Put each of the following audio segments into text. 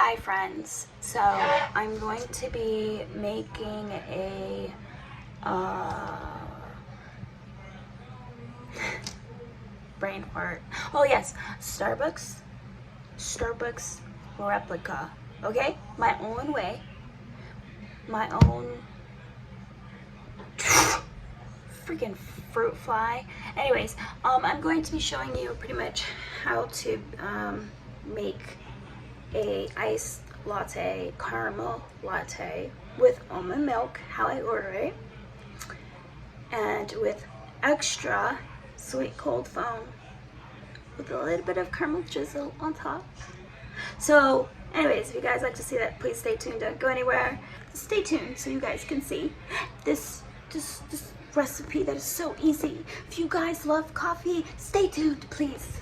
Hi friends, so I'm going to be making a brain fart. Oh yes, Starbucks replica. Okay, my own way, my own freaking fruit fly. Anyways, I'm going to be showing you pretty much how to make a iced latte, caramel latte with almond milk, how I order it, and with extra sweet cold foam with a little bit of caramel drizzle on top. So anyways, if you guys like to see that, please stay tuned. Don't go anywhere. Stay tuned so you guys can see this recipe that is so easy. If you guys love coffee, stay tuned, please.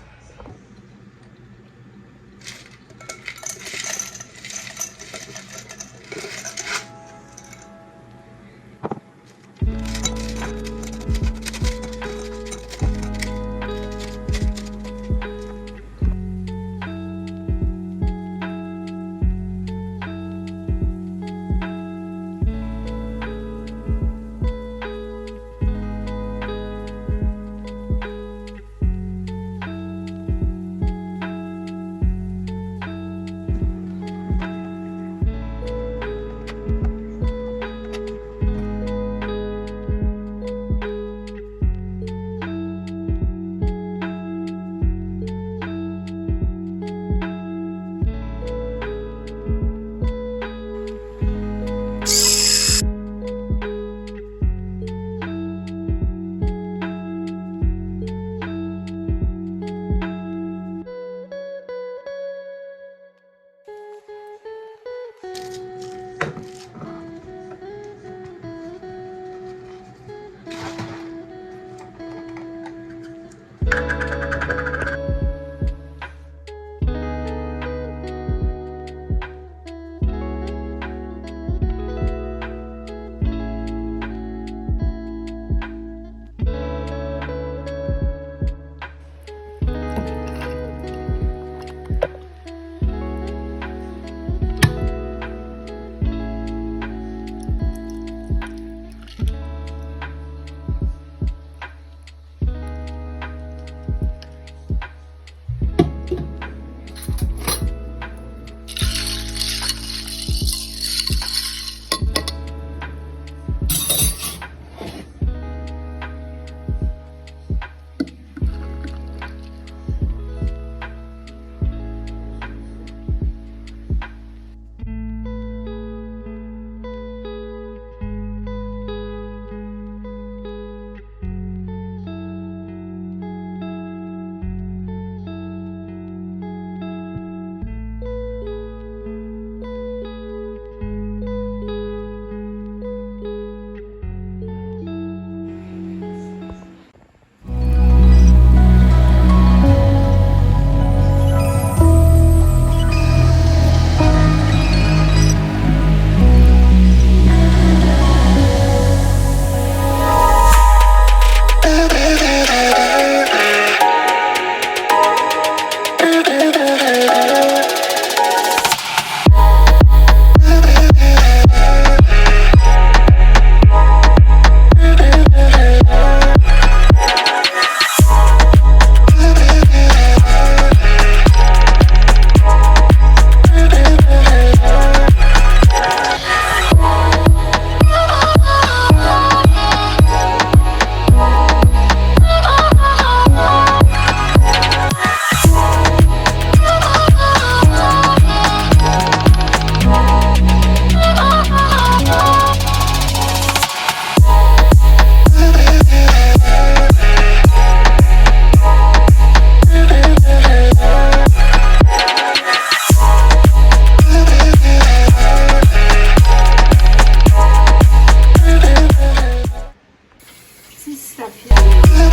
Stuff here.